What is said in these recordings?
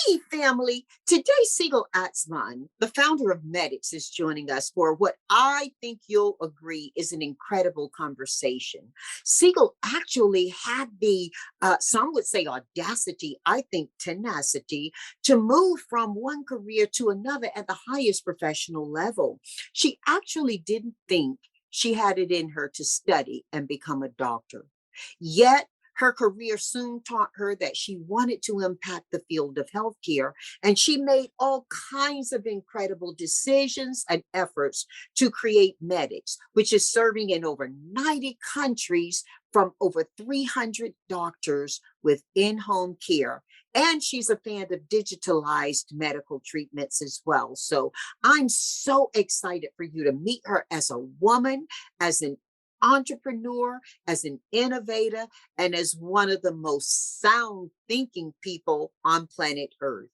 Hey, family. Today, Sigal Atzmon, the founder of Medix, is joining us for what I think you'll agree is an incredible conversation. Sigal actually had the, some would say audacity, I think tenacity, to move from one career to another at the highest professional level. She actually didn't think she had it in her to study and become a doctor. Yet, her career soon taught her that she wanted to impact the field of healthcare, and she made all kinds of incredible decisions and efforts to create Medix, which is serving in over 90 countries from over 300 doctors with in-home care. And she's a fan of digitalized medical treatments as well. So I'm so excited for you to meet her as a woman, as an entrepreneur, as an innovator, and as one of the most sound thinking people on planet Earth.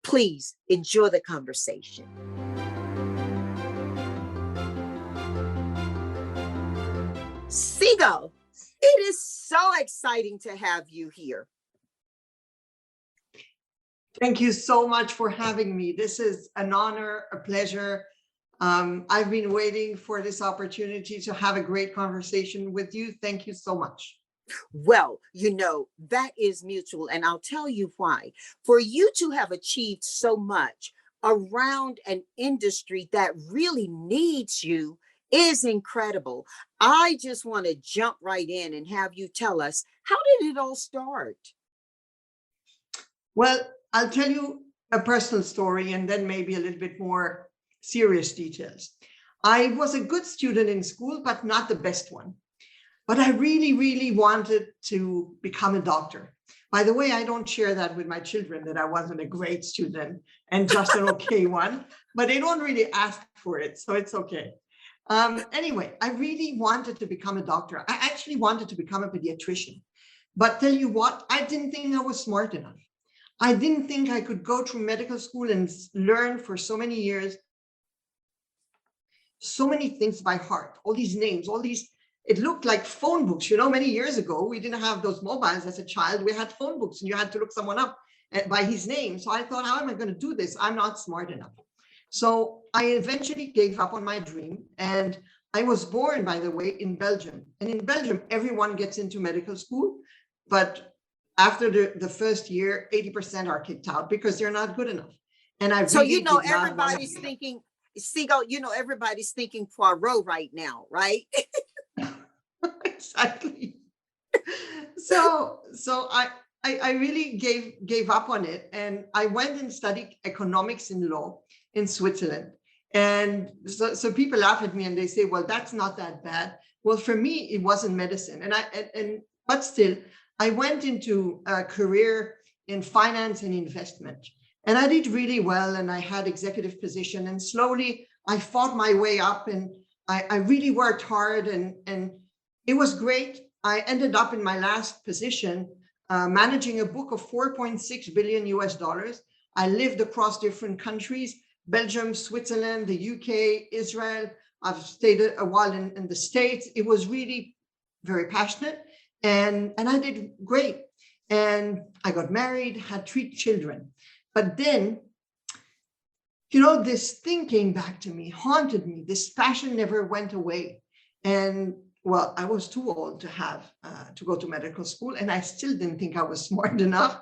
Please enjoy the conversation. Sigal, it is so exciting to have you here. Thank you so much for having me. This is an honor, a pleasure. I've been waiting for this opportunity to have a great conversation with you. Thank you so much. Well, that is mutual, and I'll tell you why. For you to have achieved so much around an industry that really needs you is incredible. I just want to jump right in and have you tell us, how did it all start? Well, I'll tell you a personal story and then maybe a little bit more serious details. I was a good student in school, but not the best one. But I really, really wanted to become a doctor. By the way, I don't share that with my children, that I wasn't a great student and just an okay one, but they don't really ask for it, so it's okay. Anyway, I really wanted to become a doctor. I actually wanted to become a pediatrician. But tell you what, I didn't think I was smart enough. I didn't think I could go through medical school and learn for so many years so many things by heart, all these names, it looked like phone books. Many years ago, we didn't have those mobiles as a child. We had phone books and you had to look someone up by his name. So I thought, how am I going to do this? I'm not smart enough. So I eventually gave up on my dream. And I was born, by the way, in Belgium. And in Belgium, everyone gets into medical school. But after the first year, 80% are kicked out because they're not good enough. And I really everybody's thinking, Sigal, everybody's thinking Poirot right now, right? Exactly. So I really gave up on it, and I went and studied economics and law in Switzerland. And so people laugh at me and they say, well, that's not that bad. Well, for me, it wasn't medicine. But still, I went into a career in finance and investment. And I did really well, and I had executive position, and slowly I fought my way up, and I really worked hard, and it was great. I ended up in my last position managing a book of 4.6 billion US dollars. I lived across different countries, Belgium, Switzerland, the UK, Israel. I've stayed a while in the States. It was really very passionate, and I did great. And I got married, had 3 children. But then, this thing came back to me, haunted me. This passion never went away. And well, I was too old to go to medical school, and I still didn't think I was smart enough.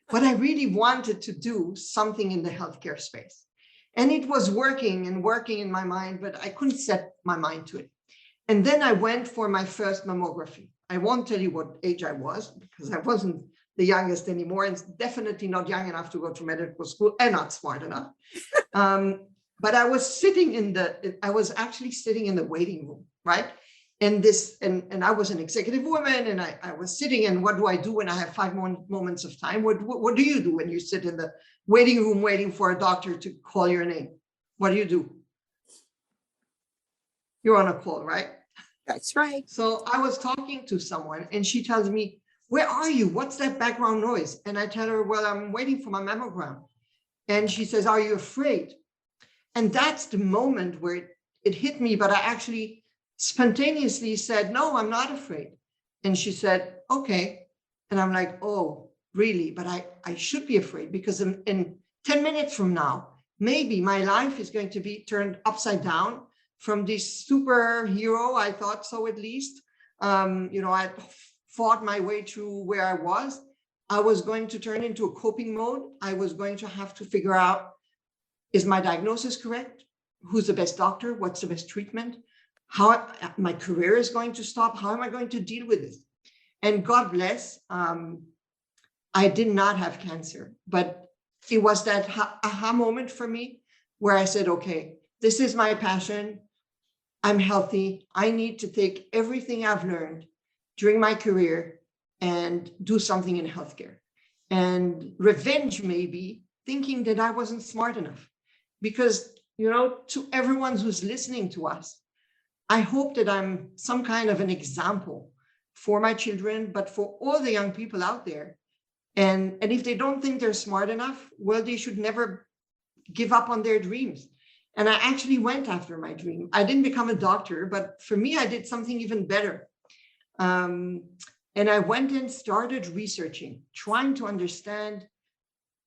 But I really wanted to do something in the healthcare space. And it was working in my mind, but I couldn't set my mind to it. And then I went for my first mammography. I won't tell you what age I was, because I wasn't the youngest anymore, and definitely not young enough to go to medical school and not smart enough. But I was actually sitting in the waiting room, right? And I was an executive woman, and I was sitting, and what do I do when I have 5 moments of time? What do you do when you sit in the waiting room waiting for a doctor to call your name? What do? You're on a call, right? That's right. So I was talking to someone, and she tells me, where are you? What's that background noise? And I tell her, well, I'm waiting for my mammogram. And she says, are you afraid? And that's the moment where it hit me, but I actually spontaneously said, no, I'm not afraid. And she said, okay. And I'm like, oh, really, but I should be afraid because in 10 minutes from now, maybe my life is going to be turned upside down from this superhero. I thought so, at least. I fought my way through where I was. I was going to turn into a coping mode. I was going to have to figure out, is my diagnosis correct? Who's the best doctor? What's the best treatment? How my career is going to stop? How am I going to deal with this? And God bless, I did not have cancer, but it was that aha moment for me where I said, okay, this is my passion. I'm healthy. I need to take everything I've learned during my career and do something in healthcare. And revenge, maybe, thinking that I wasn't smart enough. Because, to everyone who's listening to us, I hope that I'm some kind of an example for my children, but for all the young people out there. And if they don't think they're smart enough, well, they should never give up on their dreams. And I actually went after my dream. I didn't become a doctor, but for me, I did something even better. And I went and started researching, trying to understand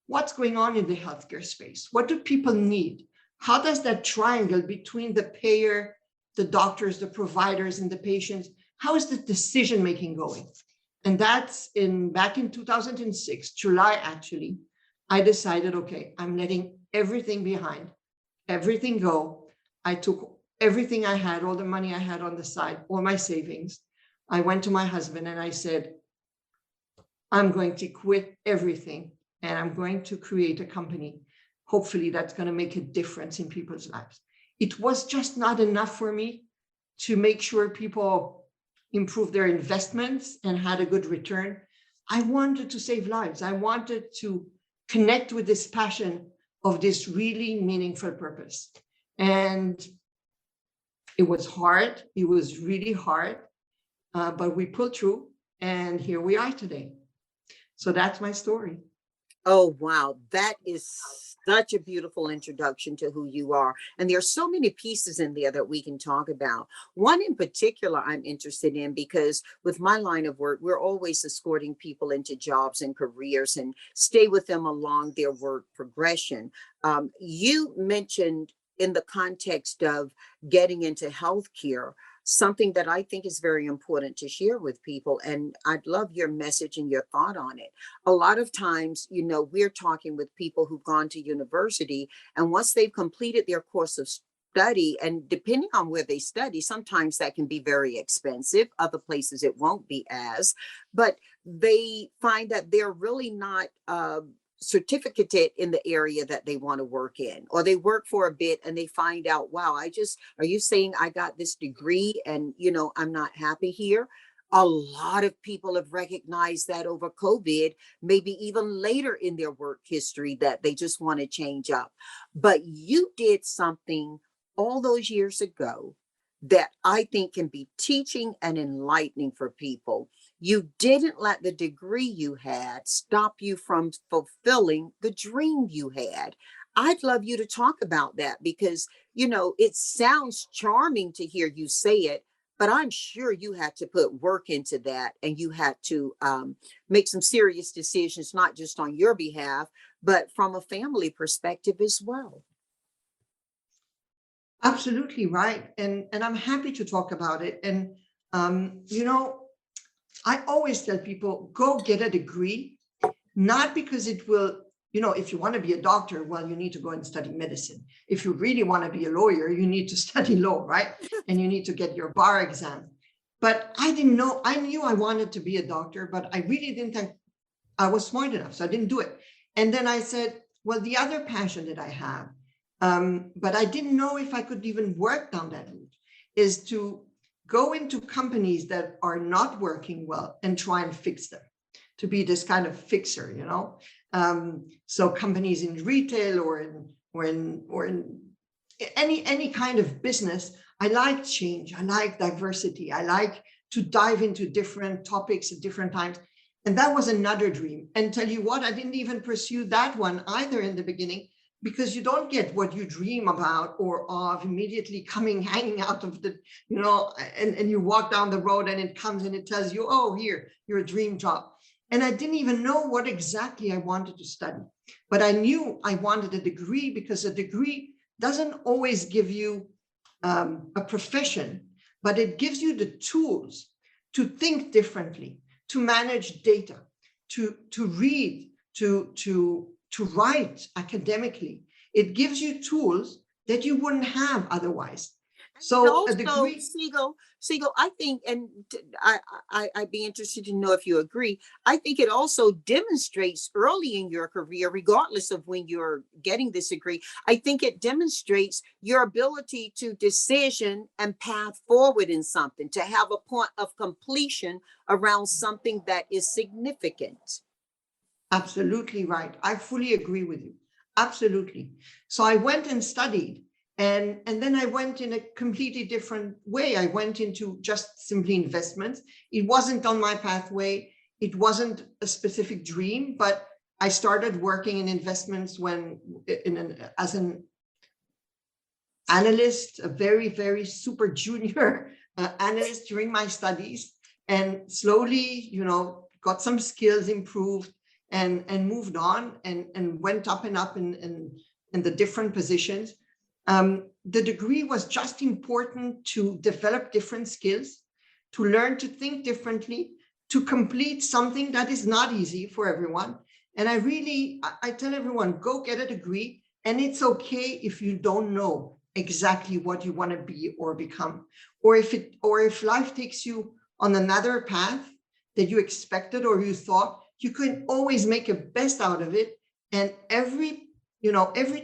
what's going on in the healthcare space. What do people need? How does that triangle between the payer, the doctors, the providers, and the patients, how is the decision-making going? And that's back in 2006, July, actually, I decided, okay, I'm letting everything behind, everything go. I took everything I had, all the money I had on the side, all my savings. I went to my husband and I said, I'm going to quit everything and I'm going to create a company. Hopefully that's going to make a difference in people's lives. It was just not enough for me to make sure people improve their investments and had a good return. I wanted to save lives. I wanted to connect with this passion of this really meaningful purpose. And it was hard. It was really hard. But we pulled through and here we are today. So that's my story. Oh, wow. That is such a beautiful introduction to who you are. And there are so many pieces in there that we can talk about. One in particular I'm interested in because with my line of work, we're always escorting people into jobs and careers and stay with them along their work progression. You mentioned in the context of getting into healthcare, something that I think is very important to share with people. And I'd love your message and your thought on it. A lot of times, we're talking with people who've gone to university, and once they've completed their course of study, and depending on where they study, sometimes that can be very expensive. Other places it won't be but they find that they're really not certificated in the area that they want to work in, or they work for a bit and they find out, wow, are you saying I got this degree and I'm not happy here? A lot of people have recognized that over COVID, maybe even later in their work history, that they just want to change up. But you did something all those years ago that I think can be teaching and enlightening for people. You didn't let the degree you had stop you from fulfilling the dream you had. I'd love you to talk about that because, it sounds charming to hear you say it, but I'm sure you had to put work into that and you had to make some serious decisions, not just on your behalf, but from a family perspective as well. Absolutely right. And I'm happy to talk about it. And, I always tell people, go get a degree, not because it will, if you want to be a doctor, well, you need to go and study medicine. If you really want to be a lawyer, you need to study law, right? And you need to get your bar exam. But I didn't know, I knew I wanted to be a doctor, but I really didn't think I was smart enough. So I didn't do it. And then I said, well, the other passion that I have, but I didn't know if I could even work down that route, is to go into companies that are not working well and try and fix them, to be this kind of fixer, so companies in retail or in any kind of business. I like change. I like diversity. I like to dive into different topics at different times. And that was another dream. And tell you what, I didn't even pursue that one either in the beginning, because you don't get what you dream about or of immediately hanging out of the, and you walk down the road and it comes and it tells you, oh, here, your dream job. And I didn't even know what exactly I wanted to study. But I knew I wanted a degree because a degree doesn't always give you a profession, but it gives you the tools to think differently, to manage data, to read, to write academically. It gives you tools that you wouldn't have otherwise. And So a also, degree, Siegel, I think, and I'd be interested to know if you agree. I think it also demonstrates early in your career, regardless of when you're getting this degree, I think it demonstrates your ability to decision and path forward in something, to have a point of completion around something that is significant. absolutely right. I fully agree with you. Absolutely. So I went and studied, and then I went in a completely different way. I went into just simply investments. It wasn't on my pathway. It wasn't a specific dream, but I started working in investments when as an analyst, a very, very super junior analyst during my studies, and slowly, got some skills improved and moved on and went up and up in the different positions. The degree was just important to develop different skills, to learn to think differently, to complete something that is not easy for everyone. And I tell everyone, go get a degree, and it's okay if you don't know exactly what you want to be or become, or if life takes you on another path that you expected or you thought, you can always make a best out of it. And every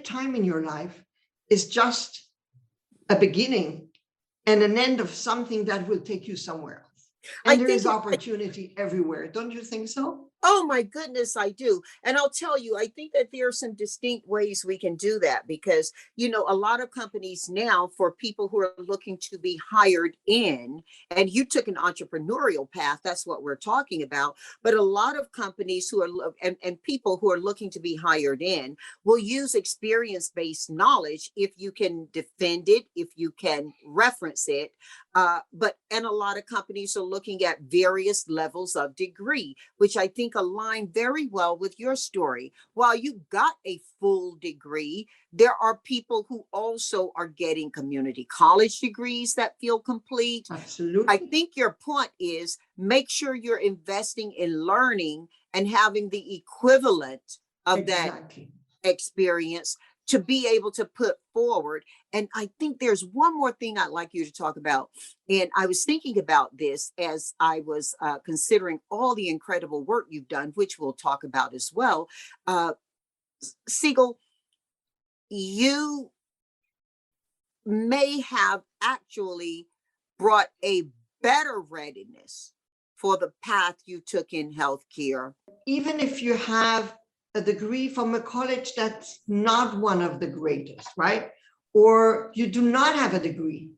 time in your life is just a beginning and an end of something that will take you somewhere else. And there is opportunity everywhere. Don't you think so? Oh my goodness, I do. And I'll tell you, I think that there are some distinct ways we can do that because, a lot of companies now, for people who are looking to be hired in, and you took an entrepreneurial path, that's what we're talking about. But a lot of companies who are, and people who are looking to be hired in will use experience-based knowledge if you can defend it, if you can reference it. And a lot of companies are looking at various levels of degree, which I think align very well with your story. While you got a full degree, there are people who also are getting community college degrees that feel complete. Absolutely. I think your point is make sure you're investing in learning and having the equivalent of Exactly. that experience to be able to put forward. And I think there's one more thing I'd like you to talk about. And I was thinking about this as I was considering all the incredible work you've done, which we'll talk about as well. Siegel, you may have actually brought a better readiness for the path you took in healthcare. Even if you have a degree from a college that's not one of the greatest, right? Or you do not have a degree,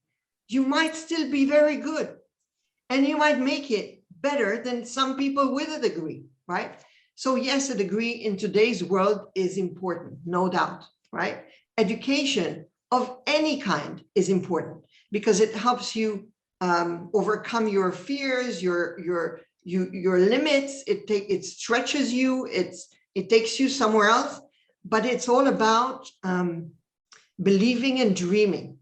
you might still be very good. And you might make it better than some people with a degree, right? So yes, a degree in today's world is important, no doubt, right? Education of any kind is important because it helps you overcome your fears, your limits. It stretches you. It takes you somewhere else. But it's all about believing and dreaming.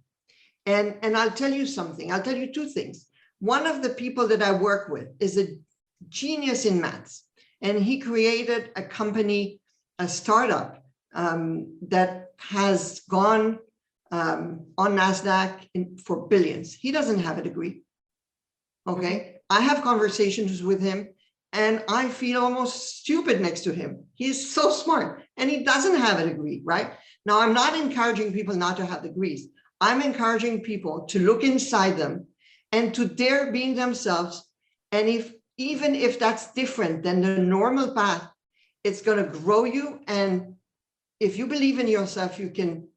And I'll tell you something. I'll tell you two things. One of the people that I work with is a genius in maths, and he created a company, a startup that has gone on NASDAQ for billions. He doesn't have a degree. Okay. I have conversations with him and I feel almost stupid next to him. He's so smart and he doesn't have a degree, right? Now, I'm not encouraging people not to have degrees. I'm encouraging people to look inside them and to dare being themselves. And even if that's different than the normal path, it's going to grow you. And if you believe in yourself, you can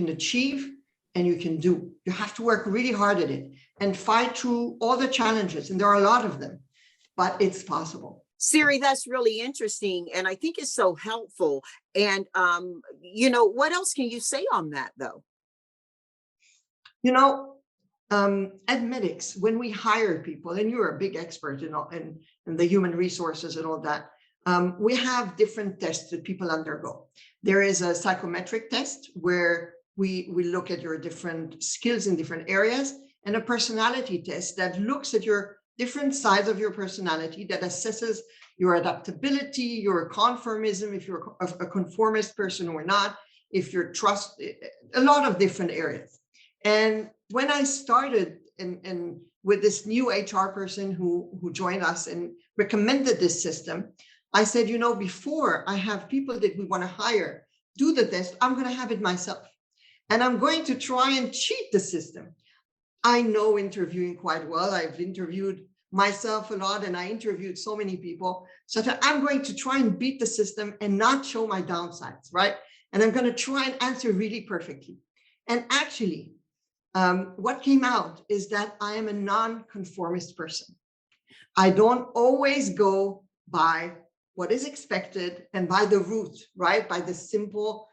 achieve and you can do. You have to work really hard at it and fight through all the challenges. And there are a lot of them, but it's possible. Siri, that's really interesting. And I think it's so helpful. And, what else can you say on that, though? At Medix, when we hire people, and you're a big expert in the human resources and all that, we have different tests that people undergo. There is a psychometric test where we look at your different skills in different areas, and a personality test that looks at your different sides of your personality, that assesses your adaptability, your conformism, if you're a conformist person or not, if you're trust, a lot of different areas. And when I started and with this new HR person who joined us and recommended this system, I said, you know, before I have people that we want to hire do the test, I'm going to have it myself. And I'm going to try and cheat the system. I know interviewing quite well. I've interviewed myself a lot, and I interviewed so many people. So I'm going to try and beat the system and not show my downsides, right? And I'm going to try and answer really perfectly. And actually, what came out is that I am a non-conformist person. I don't always go by what is expected and by the route, right? By the simple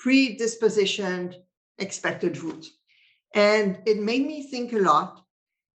predispositioned expected route. And it made me think a lot.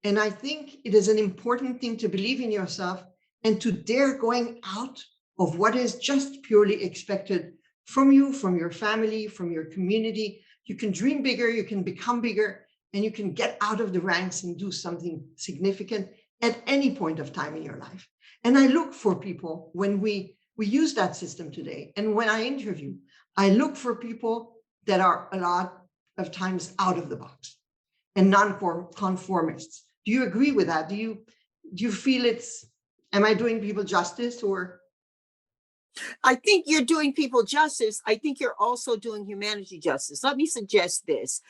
And I think it is an important thing to believe in yourself and to dare going out of what is just purely expected from you, from your family, from your community. You can dream bigger, you can become bigger, and you can get out of the ranks and do something significant at any point of time in your life. And I look for people when we use that system today. And when I interview, I look for people that are a lot of times out of the box and non-conformists. Do you agree with that? Do you feel am I doing people justice, or? I think you're doing people justice. I think you're also doing humanity justice. Let me suggest this.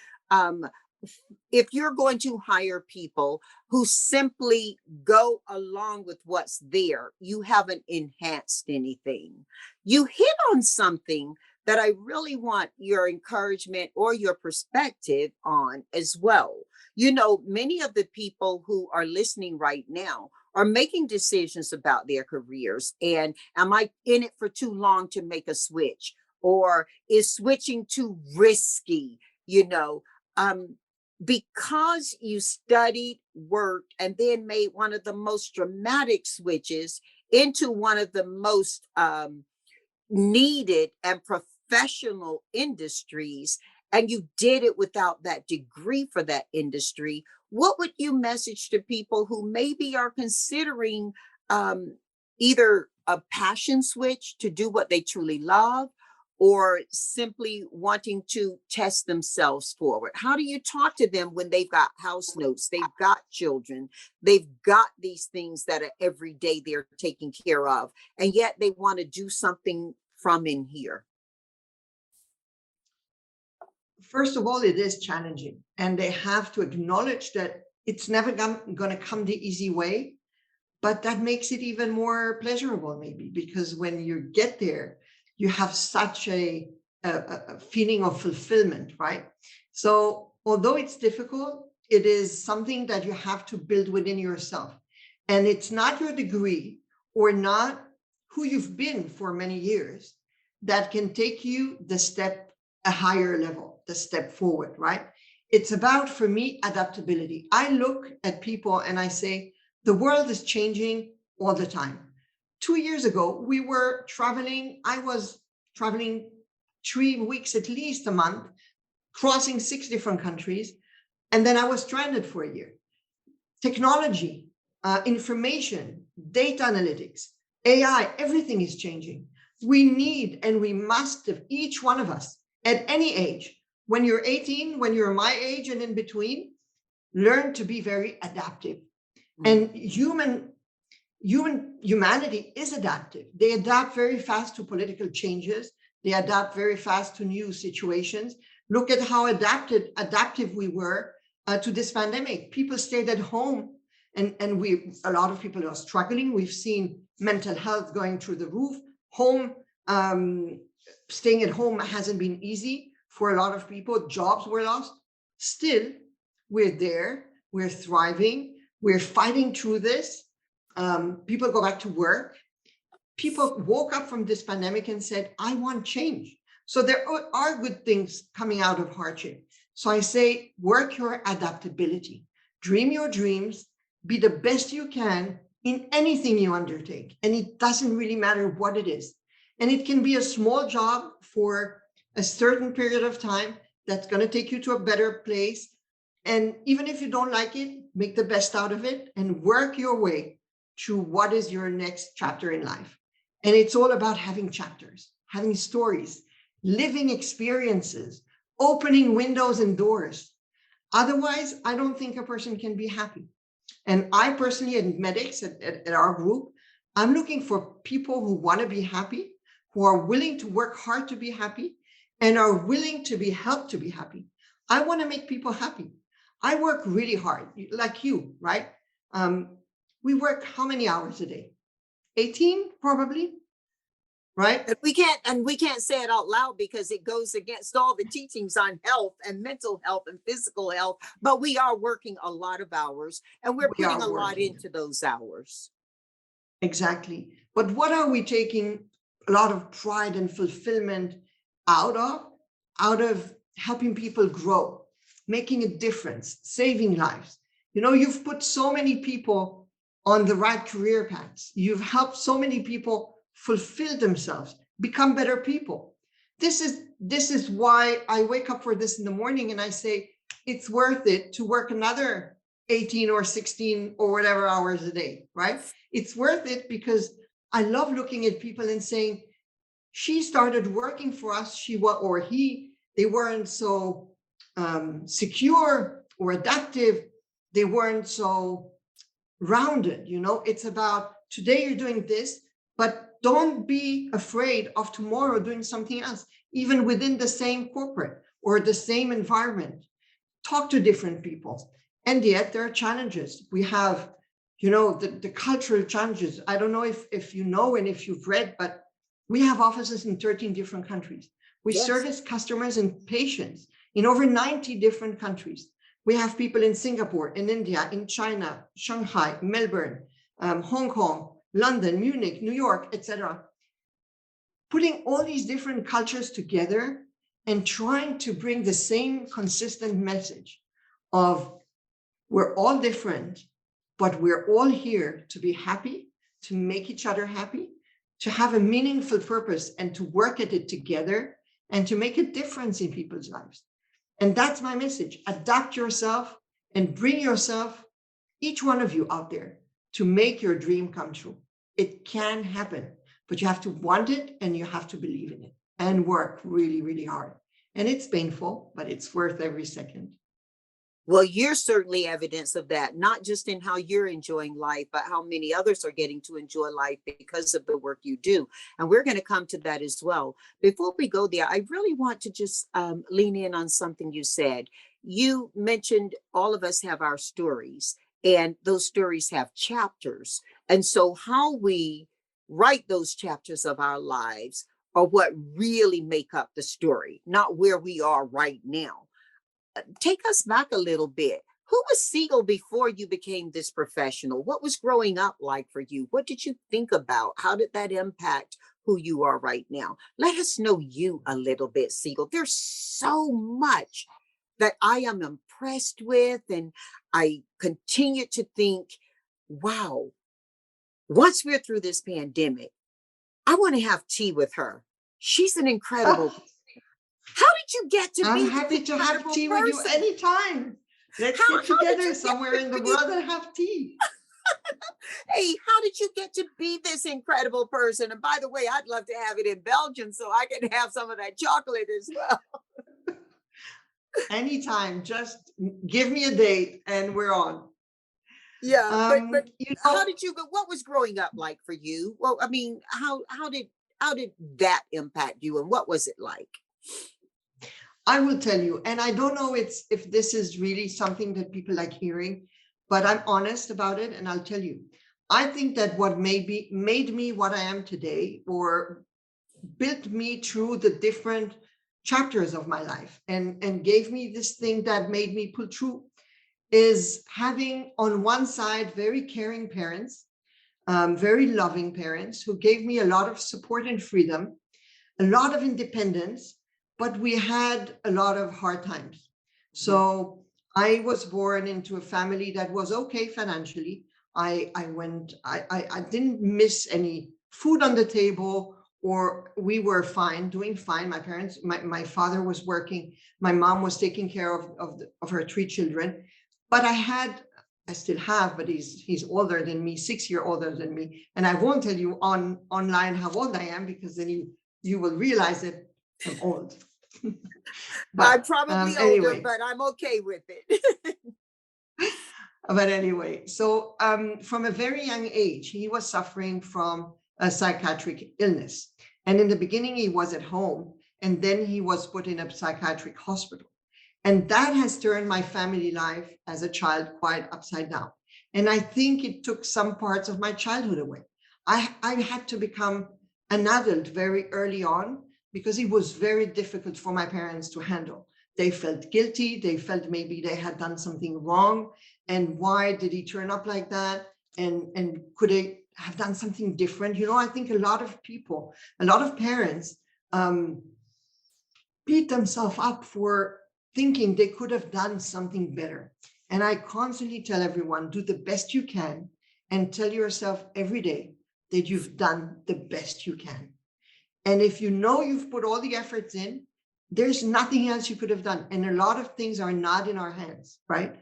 If you're going to hire people who simply go along with what's there, you haven't enhanced anything. You hit on something that I really want your encouragement or your perspective on as well. You know, many of the people who are listening right now are making decisions about their careers. And am I in it for too long to make a switch? Or is switching too risky? You know, because you studied, worked, and then made one of the most dramatic switches into one of the most needed and professional industries, and you did it without that degree for that industry, what would you message to people who maybe are considering either a passion switch to do what they truly love, or simply wanting to test themselves forward? How do you talk to them when they've got house notes, they've got children, they've got these things that are every day they're taking care of, and yet they want to do something from in here? First of all, it is challenging, and they have to acknowledge that it's never going to come the easy way, but that makes it even more pleasurable, maybe, because when you get there, you have such a feeling of fulfillment, right? So although it's difficult, it is something that you have to build within yourself. And it's not your degree or not who you've been for many years that can take you a higher level, the step forward, right? It's about, for me, adaptability. I look at people and I say, the world is changing all the time. 2 years ago, we were traveling. I was traveling 3 weeks, at least a month, crossing 6 different countries. And then I was stranded for a year. Technology, information, data analytics, AI, everything is changing. We need and we must have, each one of us at any age, when you're 18, when you're my age and in between, learn to be very adaptive. And humanity is adaptive. They adapt very fast to political changes. They adapt very fast to new situations. Look at how adaptive we were to this pandemic. People stayed at home, and a lot of people are struggling. We've seen mental health going through the roof. Staying at home hasn't been easy for a lot of people. Jobs were lost. Still, we're there. We're thriving. We're fighting through this. People go back to work. People woke up from this pandemic and said, I want change. So there are good things coming out of hardship. So I say, work your adaptability, dream your dreams, be the best you can in anything you undertake. And it doesn't really matter what it is. And it can be a small job for a certain period of time that's going to take you to a better place. And even if you don't like it, make the best out of it and work your way to what is your next chapter in life. And it's all about having chapters, having stories, living experiences, opening windows and doors. Otherwise, I don't think a person can be happy. And I personally, at Medix, at our group, I'm looking for people who want to be happy, who are willing to work hard to be happy, and are willing to be helped to be happy. I want to make people happy. I work really hard, like you, right? We work how many hours a day? 18, probably, right? And we can't say it out loud because it goes against all the teachings on health and mental health and physical health. But we are working a lot of hours, and we're putting a lot into those hours. Exactly. But what are we taking a lot of pride and fulfillment out of? Out of helping people grow, making a difference, saving lives. You know, you've put so many people on the right career paths. You've helped so many people fulfill themselves, become better people. This is why I wake up for this in the morning and I say, it's worth it to work another 18 or 16 or whatever hours a day, right? It's worth it because I love looking at people and saying, she started working for us, they weren't so secure or adaptive. They weren't so rounded, you know. It's about today you're doing this, but don't be afraid of tomorrow doing something else, even within the same corporate or the same environment. Talk to different people. And yet there are challenges. We have, you know, the cultural challenges. I don't know if you know and if you've read, but we have offices in 13 different countries. We service customers and patients in over 90 different countries. We have people in Singapore, in India, in China, Shanghai, Melbourne, Hong Kong, London, Munich, New York, etc. Putting all these different cultures together and trying to bring the same consistent message of we're all different, but we're all here to be happy, to make each other happy, to have a meaningful purpose and to work at it together and to make a difference in people's lives. And that's my message. Adapt yourself and bring yourself, each one of you out there, to make your dream come true. It can happen, but you have to want it and you have to believe in it and work really, really hard. And it's painful, but it's worth every second. Well, you're certainly evidence of that, not just in how you're enjoying life, but how many others are getting to enjoy life because of the work you do. And we're going to come to that as well. Before we go there, I really want to just lean in on something you said. You mentioned all of us have our stories, and those stories have chapters. And so how we write those chapters of our lives are what really make up the story, not where we are right now. Take us back a little bit. Who was Sigal before you became this professional? What was growing up like for you? What did you think about? How did that impact who you are right now? Let us know you a little bit, Sigal. There's so much that I am impressed with, and I continue to think, wow, once we're through this pandemic, I want to have tea with her. She's an incredible How did you get to be? I'm happy to have tea with you anytime. Let's get together somewhere in the world and have tea. Hey, how did you get to be this incredible person? And by the way, I'd love to have it in Belgium so I can have some of that chocolate as well. Anytime. Just give me a date and we're on. Yeah, but you know, how did you go? What was growing up like for you? Well, I mean, how did that impact you, and what was it like? I will tell you, and I don't know if this is really something that people like hearing, but I'm honest about it, and I'll tell you. I think that what made me what I am today, or built me through the different chapters of my life, and gave me this thing that made me pull through, is having on one side very caring parents, very loving parents who gave me a lot of support and freedom, a lot of independence, but we had a lot of hard times. So I was born into a family that was okay financially. I didn't miss any food on the table, or we were fine, doing fine. My parents, my father was working, my mom was taking care of her 3 children. But I still have, but he's older than me, 6 years older than me. And I won't tell you online how old I am, because then you will realize that I'm old. I'm But probably older, anyway, but I'm okay with it. so from a very young age, he was suffering from a psychiatric illness. And in the beginning, he was at home, and then he was put in a psychiatric hospital. And that has turned my family life as a child quite upside down. And I think it took some parts of my childhood away. I had to become an adult very early on, because it was very difficult for my parents to handle. They felt guilty. They felt maybe they had done something wrong. And why did he turn up like that? And could they have done something different? I think a lot of people, a lot of parents beat themselves up for thinking they could have done something better. And I constantly tell everyone, do the best you can, and tell yourself every day that you've done the best you can. And if you know you've put all the efforts in, there's nothing else you could have done. And a lot of things are not in our hands, right?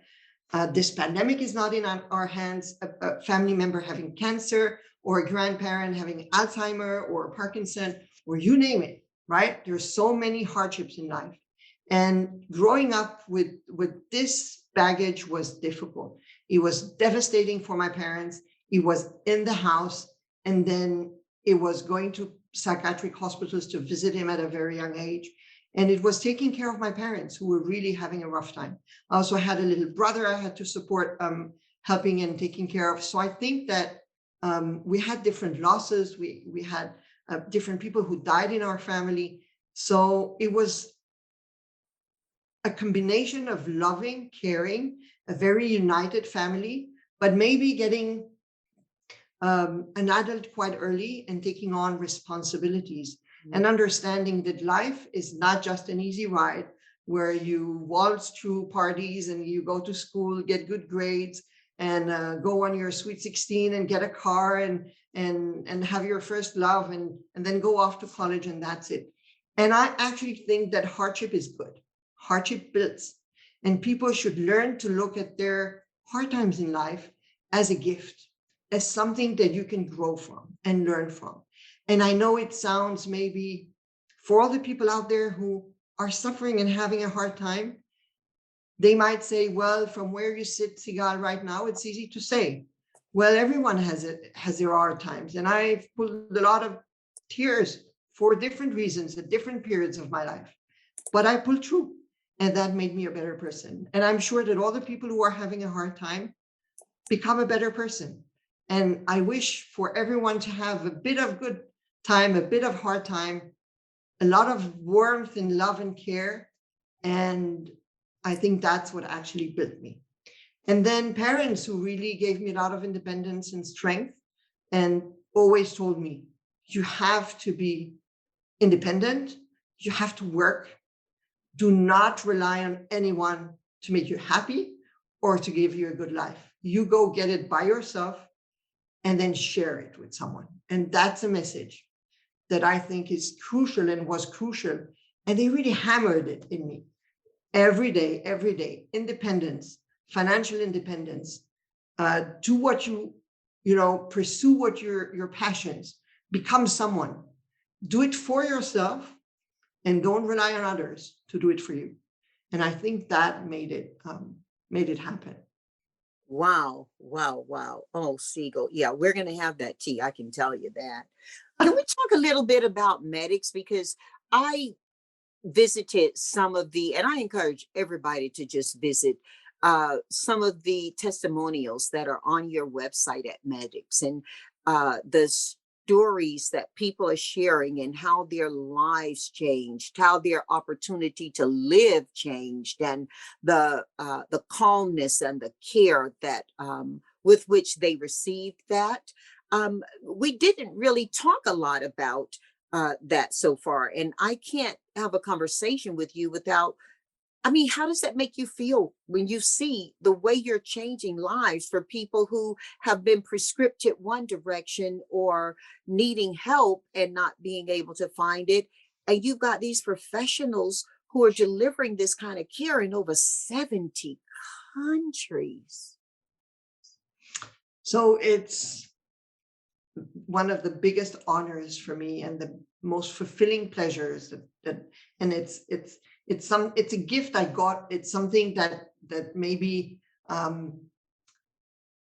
This pandemic is not in our hands. A family member having cancer, or a grandparent having Alzheimer or Parkinson, or you name it, right? There's so many hardships in life. And growing up with this baggage was difficult. It was devastating for my parents. It was in the house, and then it was going to psychiatric hospitals to visit him at a very young age. And it was taking care of my parents, who were really having a rough time. I also had a little brother I had to support, helping and taking care of. So I think that we had different losses. We had different people who died in our family. So it was a combination of loving, caring, a very united family, but maybe getting an adult quite early and taking on responsibilities, and understanding that life is not just an easy ride where you waltz through parties and you go to school, get good grades, and go on your sweet 16 and get a car and have your first love, and then go off to college, and that's it. And I actually think that hardship is good. Hardship builds, and people should learn to look at their hard times in life as a gift, as something that you can grow from and learn from. And I know it sounds, maybe for all the people out there who are suffering and having a hard time, they might say, well, from where you sit, Sigal, right now, it's easy to say, well, everyone has their hard times. And I've pulled a lot of tears for different reasons at different periods of my life. But I pulled through, and that made me a better person. And I'm sure that all the people who are having a hard time become a better person. And I wish for everyone to have a bit of good time, a bit of hard time, a lot of warmth and love and care. And I think that's what actually built me. And then parents who really gave me a lot of independence and strength, and always told me, you have to be independent, you have to work, do not rely on anyone to make you happy or to give you a good life. You go get it by yourself, and then share it with someone. And that's a message that I think is crucial, and was crucial. And they really hammered it in me every day, independence, financial independence, do what pursue what your passions, become someone, do it for yourself, and don't rely on others to do it for you. And I think that made it happen. Wow, wow, wow. Oh, Siegel. Yeah, we're going to have that tea. I can tell you that. Can we talk a little bit about Medix? Because I visited some of and I encourage everybody to just visit some of the testimonials that are on your website at Medix, and the stories that people are sharing, and how their lives changed, how their opportunity to live changed, and the calmness and the care that with which they received that. We didn't really talk a lot about that so far, and I can't have a conversation with you without I mean, how does that make you feel when you see the way you're changing lives for people who have been prescripted one direction or needing help and not being able to find it? And you've got these professionals who are delivering this kind of care in over 70 countries. So it's one of the biggest honors for me and the most fulfilling pleasures and it's a gift I got. It's something that maybe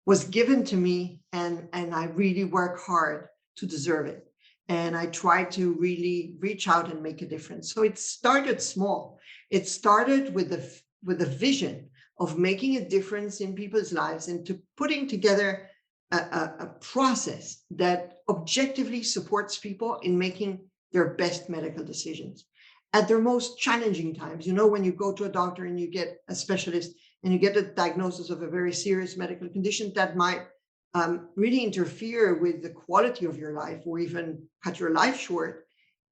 was given to me, and I really work hard to deserve it. And I try to really reach out and make a difference. So it started small. It started with a vision of making a difference in people's lives and to putting together a process that objectively supports people in making their best medical decisions at their most challenging times. You know, when you go to a doctor and you get a specialist and you get a diagnosis of a very serious medical condition that might really interfere with the quality of your life or even cut your life short,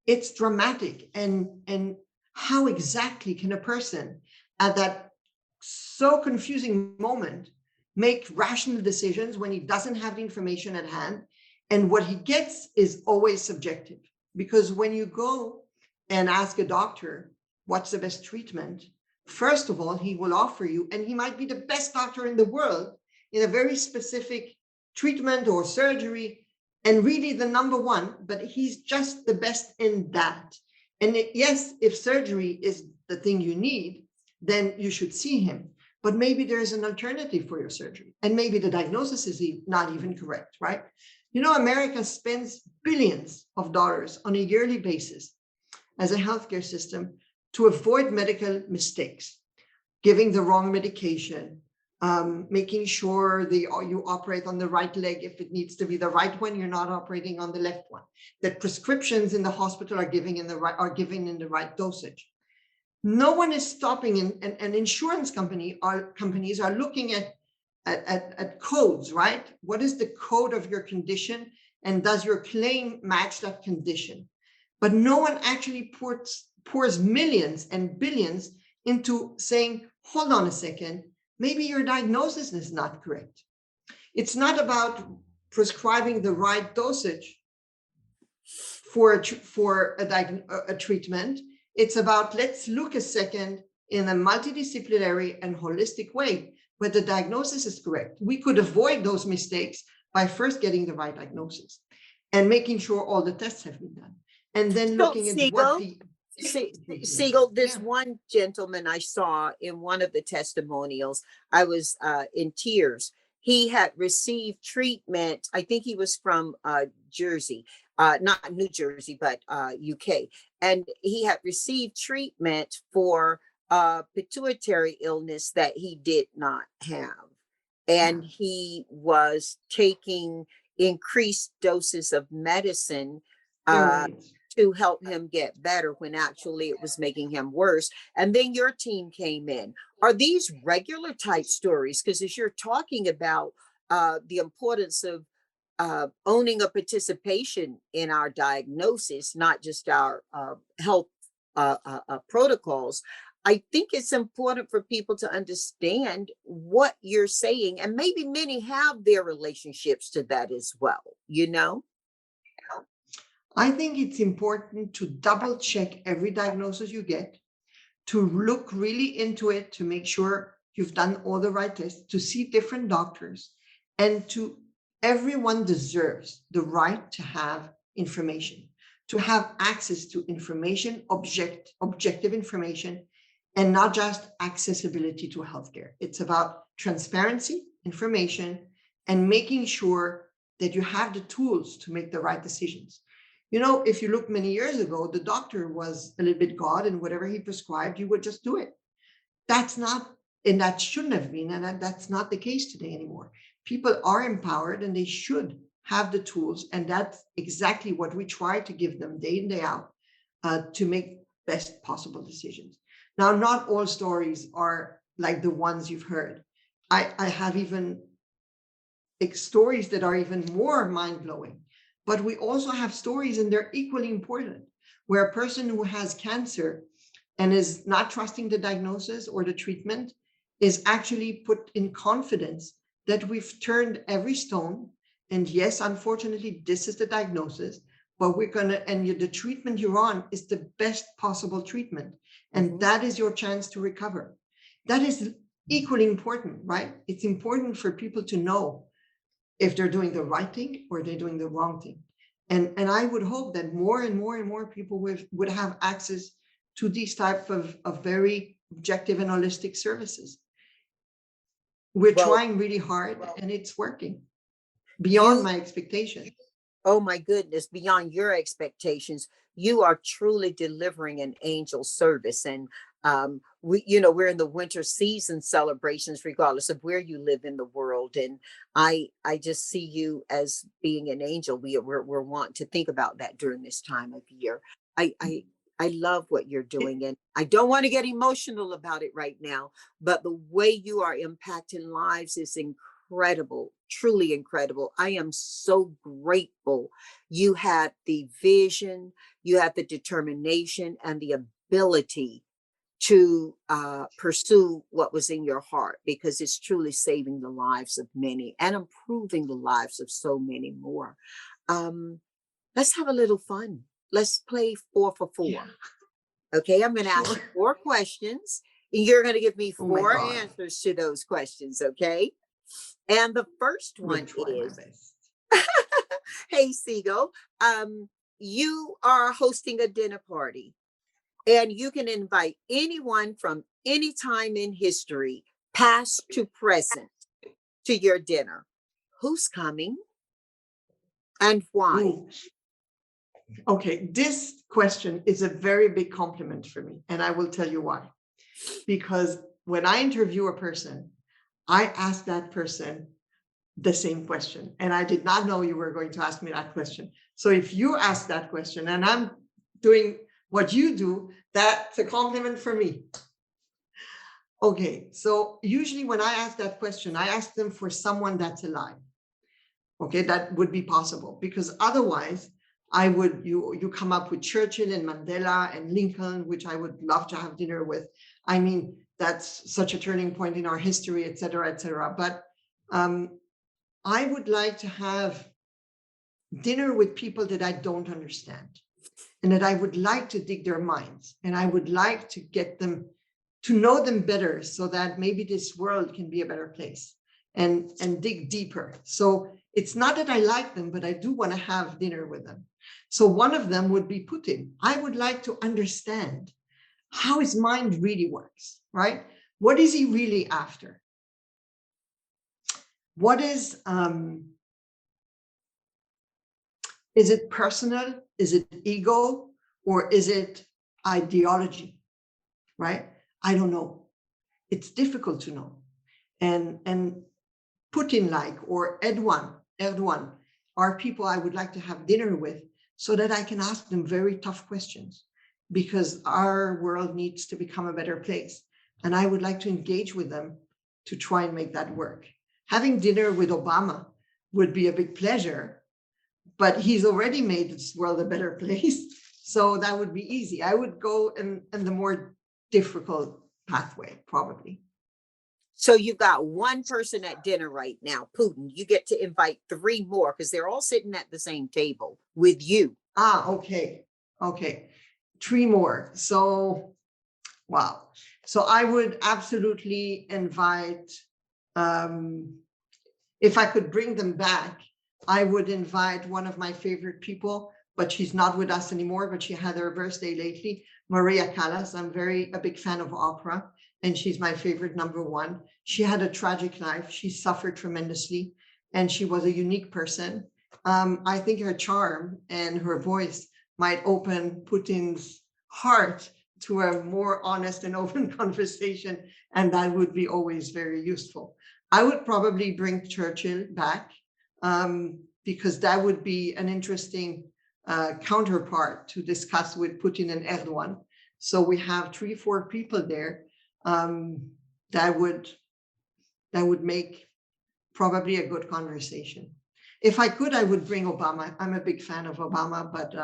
it's dramatic. And how exactly can a person at that so confusing moment make rational decisions when he doesn't have the information at hand? And what he gets is always subjective, because when you go and ask a doctor, what's the best treatment? First of all, he will offer you, and he might be the best doctor in the world in a very specific treatment or surgery, and really the number one, but he's just the best in that. And yes, if surgery is the thing you need, then you should see him. But maybe there's an alternative for your surgery. And maybe the diagnosis is not even correct, right? You know, America spends billions of dollars on a yearly basis as a healthcare system to avoid medical mistakes, giving the wrong medication, making sure you operate on the right leg if it needs to be the right one, you're not operating on the left one, that prescriptions in the hospital are given in the right dosage. No one is stopping, and insurance companies are looking at codes, right? What is the code of your condition, and does your claim match that condition? But no one actually pours millions and billions into saying, hold on a second, maybe your diagnosis is not correct. It's not about prescribing the right dosage for a treatment. It's about, let's look a second in a multidisciplinary and holistic way where the diagnosis is correct. We could avoid those mistakes by first getting the right diagnosis and making sure all the tests have been done. And then looking at what the... Sigal, this one gentleman I saw in one of the testimonials, I was in tears. He had received treatment. I think he was from Jersey, not New Jersey, but UK. And he had received treatment for pituitary illness that he did not have. And he was taking increased doses of medicine to help him get better when actually it was making him worse. And then your team came in. Are these regular type stories? Because as you're talking about the importance of owning a participation in our diagnosis, not just our health protocols, I think it's important for people to understand what you're saying. And maybe many have their relationships to that as well, you know? I think it's important to double check every diagnosis you get, to look really into it, to make sure you've done all the right tests, to see different doctors, and everyone deserves the right to have information, to have access to information, objective information, and not just accessibility to healthcare. It's about transparency, information, and making sure that you have the tools to make the right decisions. You know, if you look many years ago, the doctor was a little bit God, and whatever he prescribed, you would just do it. That's not, and that shouldn't have been, and that's not the case today anymore. People are empowered and they should have the tools, and that's exactly what we try to give them day in, day out to make best possible decisions. Now, not all stories are like the ones you've heard. I have even stories that are even more mind-blowing. But we also have stories, and they're equally important, where a person who has cancer and is not trusting the diagnosis or the treatment is actually put in confidence that we've turned every stone. And yes, unfortunately, this is the diagnosis, but we're going to, and the treatment you're on is the best possible treatment. And that is your chance to recover. That is equally important, right? It's important for people to know if they're doing the right thing or they're doing the wrong thing. And I would hope that more and more and more people would have access to these type of very objective and holistic services. We're trying really hard and it's working beyond my expectations. Oh my goodness, beyond your expectations. You are truly delivering an angel service. And we're in the winter season celebrations, regardless of where you live in the world. And I just see you as being an angel. We're wanting to think about that during this time of year. I love what you're doing, and I don't want to get emotional about it right now, but the way you are impacting lives is incredible, truly incredible. I am so grateful you had the vision, you had the determination, and the ability to pursue what was in your heart, because it's truly saving the lives of many and improving the lives of so many more. Let's have a little fun. Let's play 4 for 4. Yeah. Okay, I'm going to ask you 4 questions, and you're going to give me 4 God. answers to those questions, okay? And the first one is, hey, Sigal, you are hosting a dinner party, and you can invite anyone from any time in history, past to present, to your dinner. Who's coming and why? Ooh. Okay, this question is a very big compliment for me, and I will tell you why. Because when I interview a person, I ask that person the same question, and I did not know you were going to ask me that question. So if you ask that question and I'm doing what you do, that's a compliment for me. Okay, so usually when I ask that question, I ask them for someone that's alive. Okay, that would be possible, because otherwise you come up with Churchill and Mandela and Lincoln, which I would love to have dinner with. I mean, that's such a turning point in our history, et cetera, et cetera. But I would like to have dinner with people that I don't understand, and that I would like to dig their minds, and I would like to get them to know them better, so that maybe this world can be a better place, and dig deeper. So it's not that I like them, but I do want to have dinner with them. So one of them would be Putin. I would like to understand how his mind really works, right? What is he really after? What is it personal? Is it ego? Or is it ideology, right? I don't know. It's difficult to know. And Putin-like or Erdogan are people I would like to have dinner with, so that I can ask them very tough questions, because our world needs to become a better place. And I would like to engage with them to try and make that work. Having dinner with Obama would be a big pleasure, but he's already made this world a better place. So that would be easy. I would go in the more difficult pathway, probably. So you've got one person at dinner right now, Putin. You get to invite 3 more, because they're all sitting at the same table with you. Okay. 3 more. So, wow. So I would absolutely invite, if I could bring them back, I would invite one of my favorite people, but she's not with us anymore, but she had her birthday lately, Maria Callas. I'm a big fan of opera, and she's my favorite number 1. She had a tragic life. She suffered tremendously, and she was a unique person. I think her charm and her voice might open Putin's heart to a more honest and open conversation, and that would be always very useful. I would probably bring Churchill back, because that would be an interesting counterpart to discuss with Putin and Erdogan. So we have 3-4 people there. That would make probably a good conversation. If I could, I would bring Obama. I'm a big fan of Obama, but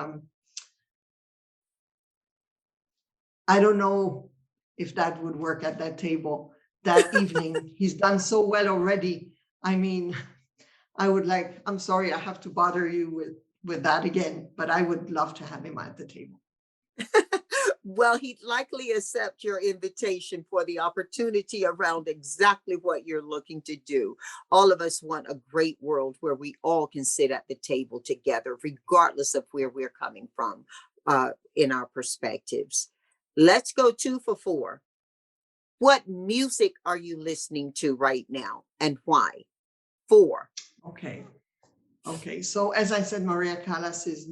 I don't know if that would work at that table that evening. He's done so well already. I mean, I'm sorry, I have to bother you with that again, but I would love to have him at the table. Well, he'd likely accept your invitation for the opportunity around exactly what you're looking to do. All of us want a great world where we all can sit at the table together, regardless of where we're coming from in our perspectives. Let's go 2 for 4. What music are you listening to right now and why? 4. Okay. So as I said, Maria Callas is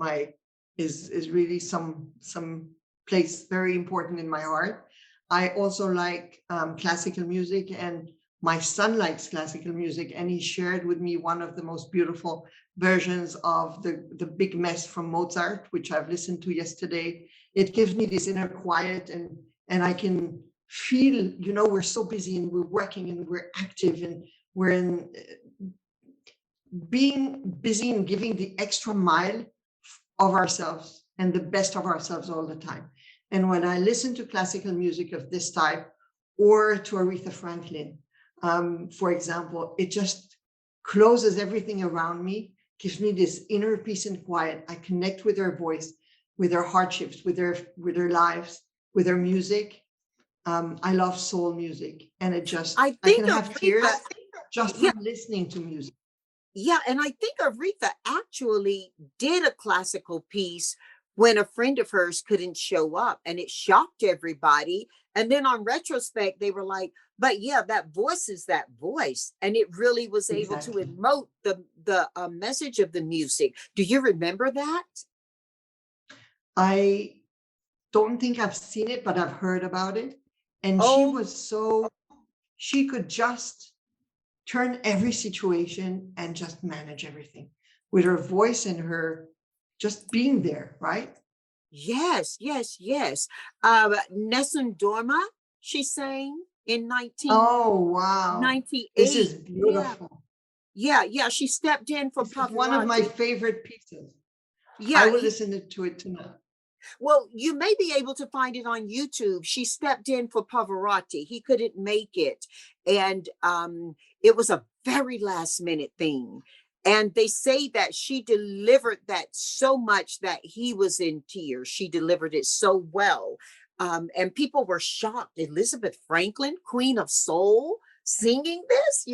really some place very important in my heart. I also like classical music, and my son likes classical music, and he shared with me one of the most beautiful versions of the Big Mess from Mozart, which I've listened to yesterday. It gives me this inner quiet, and I can feel, we're so busy and we're working and we're active and we're in being busy and giving the extra mile of ourselves and the best of ourselves all the time. And when I listen to classical music of this type, or to Aretha Franklin, for example, it just closes everything around me, gives me this inner peace and quiet. I connect with her voice, with her hardships, with her lives, with her music. I love soul music, and I can have tears just from listening to music. Yeah, and I think Aretha actually did a classical piece when a friend of hers couldn't show up, and it shocked everybody. And then on retrospect, they were like, but yeah, that voice is that voice. And it really was able to emote the message of the music. Do you remember that? I don't think I've seen it, but I've heard about it. And she could just turn every situation and just manage everything with her voice and her just being there, right? Yes. Nessun Dorma, she sang in 1998. Oh, wow. This is beautiful. Yeah. She stepped in for Pavarotti. One of my favorite pieces. Yeah, I will listen to it tonight. Well, you may be able to find it on YouTube. She stepped in for Pavarotti. He couldn't make it. And it was a very last minute thing. And they say that she delivered that so much that he was in tears. She delivered it so well. And people were shocked. Elizabeth Franklin, Queen of Soul, singing this,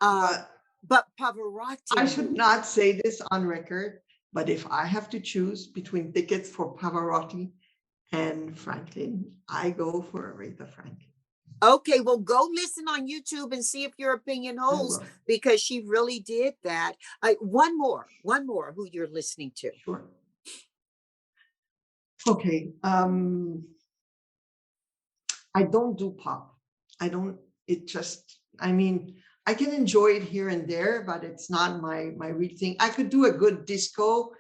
but Pavarotti. I should not say this on record, but if I have to choose between tickets for Pavarotti and Franklin, I go for Aretha Franklin. Okay, well, go listen on YouTube and see if your opinion holds, because she really did that. One more who you're listening to. Sure. Okay. I don't do pop. I can enjoy it here and there, but it's not my real thing. I could do a good disco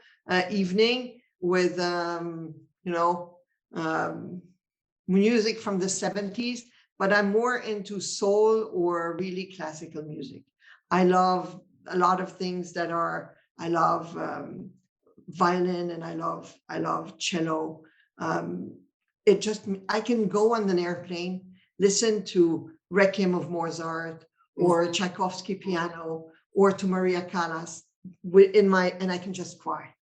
evening with music from the 70s, but I'm more into soul or really classical music. I love a lot of things I love violin, and I love cello. I can go on an airplane, listen to Requiem of Mozart or Tchaikovsky piano or to Maria Callas and I can just cry.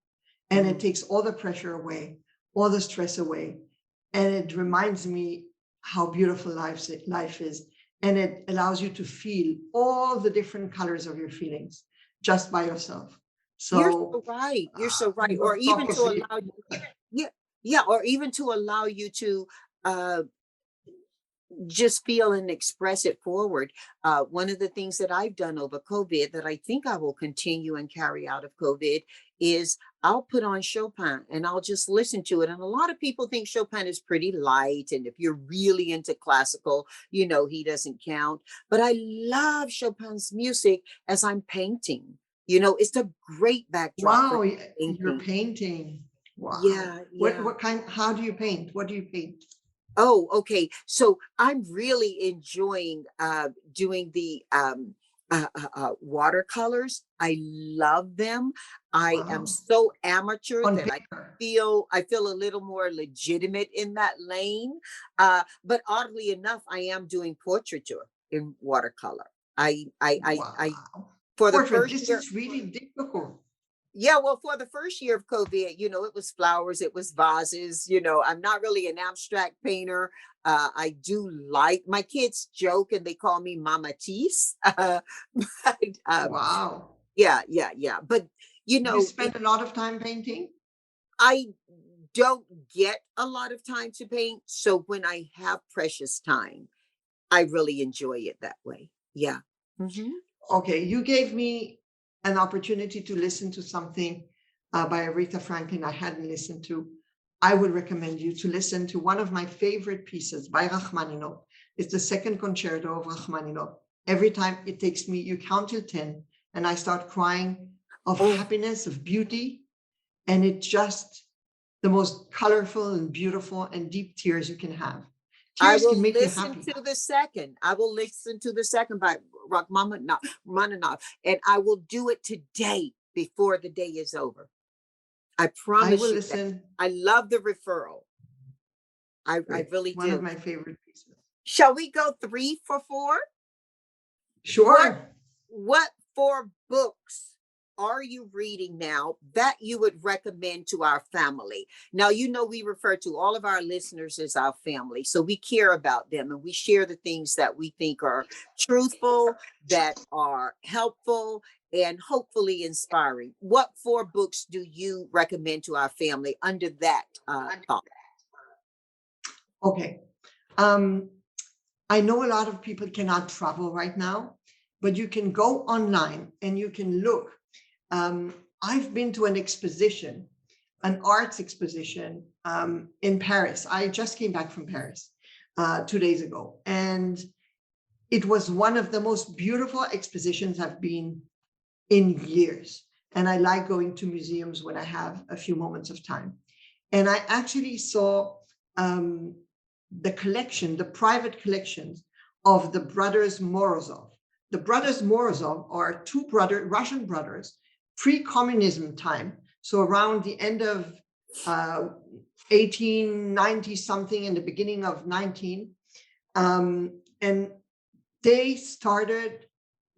And it takes all the pressure away, all the stress away. And it reminds me how beautiful life is. And it allows you to feel all the different colors of your feelings just by yourself. So you're so right. Or even to allow you, or even to allow you to just feel and express it forward. One of the things that I've done over COVID that I think I will continue and carry out of COVID is I'll put on Chopin and I'll just listen to it. And a lot of people think Chopin is pretty light. And if you're really into classical, he doesn't count. But I love Chopin's music as I'm painting. It's a great backdrop. Wow, you're painting. Wow. Yeah. What kind? How do you paint? What do you paint? Oh, okay. So I'm really enjoying doing the watercolors. I love them. I am Wow. so amateur On that paper. I feel a little more legitimate in that lane. But oddly enough, I am doing portraiture in watercolor. I Wow. for the Portrait. first This year. is really difficult. Yeah, well, for the first year of COVID, it was flowers, it was vases. I'm not really an abstract painter. I do like my kids joke and they call me Mama Tease. But, Wow. yeah, yeah, yeah. But Do you spend a lot of time painting? I don't get a lot of time to paint. So when I have precious time, I really enjoy it that way. Yeah. Hmm. Okay, you gave me an opportunity to listen to something by Aretha Franklin I hadn't listened to. I would recommend you to listen to one of my favorite pieces by Rachmaninoff. It's the second concerto of Rachmaninoff. Every time it takes me, you count till 10, and I start crying of Oh, happiness, of beauty, and it's just the most colorful and beautiful and deep tears you can have. I Tears can will make you listen happy. to the second. I will listen to the second by Rachmaninoff, and I will do it today before the day is over. I I will promise you that. listen. I love the referral. I Great. really One of do. my favorite pieces. Shall we go 3 for 4? What Sure. what 4 books are you reading now that you would recommend to our family? Now, we refer to all of our listeners as our family, so we care about them and we share the things that we think are truthful, that are helpful, and hopefully inspiring. What 4 books do you recommend to our family under that thought? Okay. Um, I know a lot of people cannot travel right now, but you can go online and you can look. Um, I've been to an exposition, an arts exposition in Paris. I just came back from Paris 2 days ago, and it was one of the most beautiful expositions I've been in years. And I like going to museums when I have a few moments of time. And I actually saw um, the collection, the private collections of the brothers Morozov. The brothers Morozov are Russian brothers, pre-communism time. So around the end of 1890 something and the beginning of 19. And they started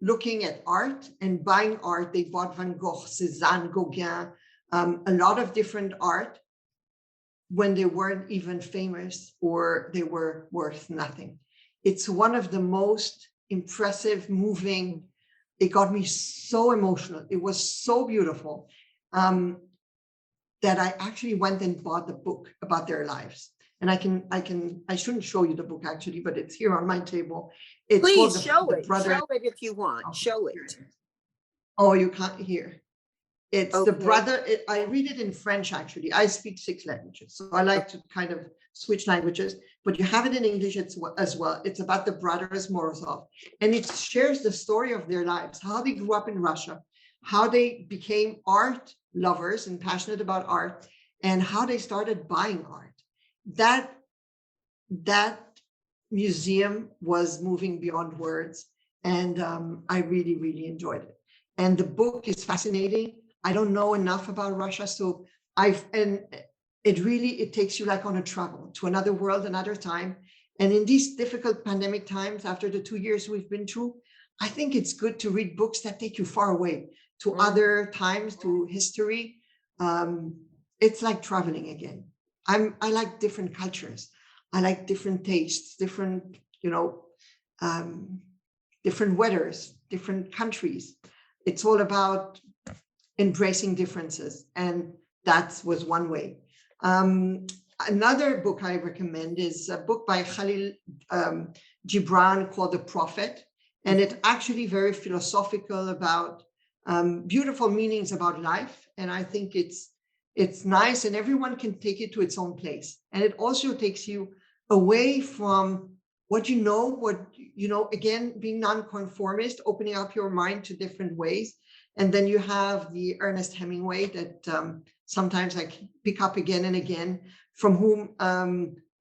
looking at art and buying art. They bought Van Gogh, Cézanne, Gauguin, a lot of different art when they weren't even famous or they were worth nothing. It's one of the most impressive, moving. It got me so emotional. It was so beautiful that I actually went and bought the book about their lives. And I shouldn't show you the book actually, but it's here on my table. It's called Please show the it. Brothers. Show it if you want. Oh, Show it. oh, you can't hear. It's the Okay. brother. I read it in French, actually. I speak 6 languages, so I like to kind of switch languages, but you have it in English as well. It's about the brothers Morozov, and it shares the story of their lives, how they grew up in Russia, how they became art lovers and passionate about art, and how they started buying art. That that museum was moving beyond words, and I really, really enjoyed it. And the book is fascinating. I don't know enough about Russia, so it takes you like on a travel to another world, another time. And in these difficult pandemic times, after the 2 years we've been through, I think it's good to read books that take you far away to other times, to history. Um, it's like traveling again. I like different cultures. I like different tastes, different, um, different weathers, different countries. It's all about embracing differences, and that was one way. Another book I recommend is a book by Khalil Gibran called The Prophet, and it's actually very philosophical about beautiful meanings about life, and I think it's nice, and everyone can take it to its own place, and it also takes you away from what again, being nonconformist, opening up your mind to different ways. And then you have the Ernest Hemingway that sometimes I pick up again and again, from whom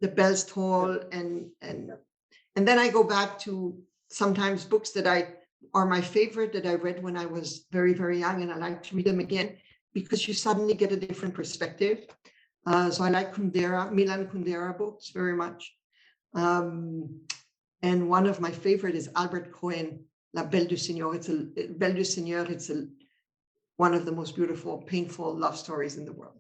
the bells toll, and then I go back to sometimes books that I are my favorite that I read when I was very, very young, and I like to read them again because you suddenly get a different perspective. So I like Milan Kundera books very much. And one of my favorite is Albert Cohen, La Belle du Seigneur. Belle du Seigneur. It's one of the most beautiful, painful love stories in the world.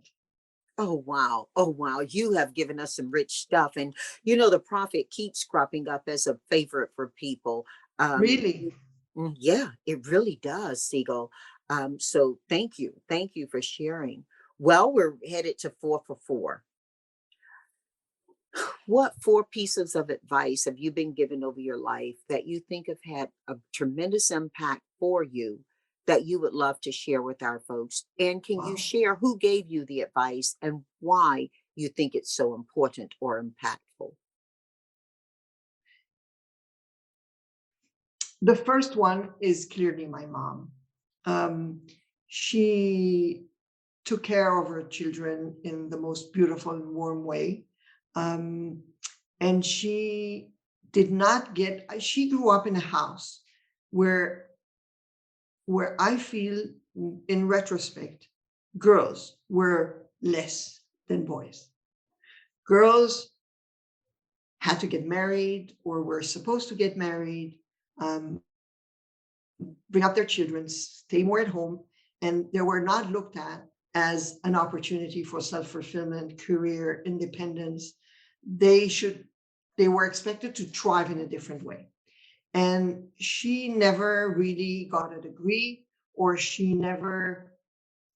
Oh, wow. Oh, wow. You have given us some rich stuff. And, you know, the prophet keeps cropping up as a favorite for people. Um, Really? yeah, it really does, Siegel. So thank you. Thank you for sharing. Well, we're headed to 4 for 4. What 4 pieces of advice have you been given over your life that you think have had a tremendous impact for you that you would love to share with our folks? And can you Wow. share who gave you the advice and why you think it's so important or impactful? The first one is clearly my mom. She took care of her children in the most beautiful and warm way. Um, and she she grew up in a house where I feel, in retrospect, girls were less than boys. Girls had to get married or were supposed to get married, um, bring up their children, stay more at home, and they were not looked at as an opportunity for self-fulfillment, career, independence. They were expected to thrive in a different way. And she never really got a degree, or she never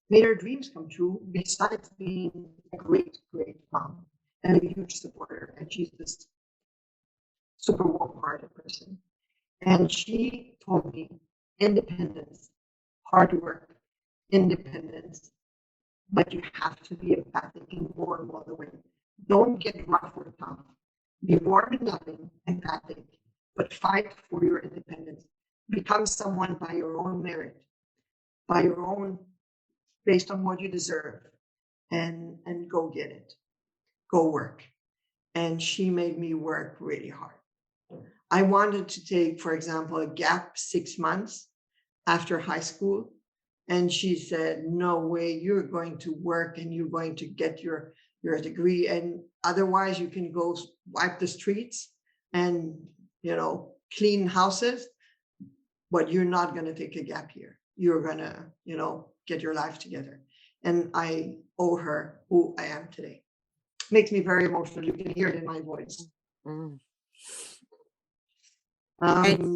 made her dreams come true, besides being a great, great mom and a huge supporter. And she's this super warm-hearted person. And she told me independence, hard work, independence, but you have to be empathic and warm all the way. Don't get rough or tough. Be warm and loving, empathic, but fight for your independence. Become someone by your own merit, by your own, based on what you deserve, and go get it. Go work. And she made me work really hard. I wanted to take, for example, a gap 6 months after high school. And she said, no way, you're going to work and you're going to get your degree. And otherwise you can go wipe the streets and, clean houses, but you're not going to take a gap year. You're going to, get your life together. And I owe her who I am today. Makes me very emotional. You can hear it in my voice. Mm.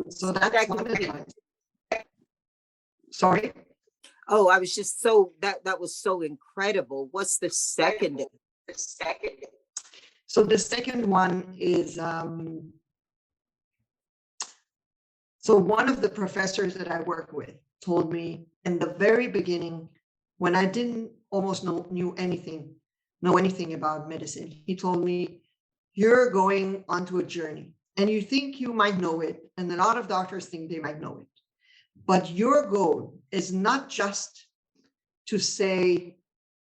So that's one advice. Sorry. Oh, I was just that was so incredible. What's the second? So the second one is, so one of the professors that I work with told me in the very beginning, when I didn't almost know anything about medicine, he told me, you're going onto a journey and you think you might know it. And a lot of doctors think they might know it. But your goal is not just to say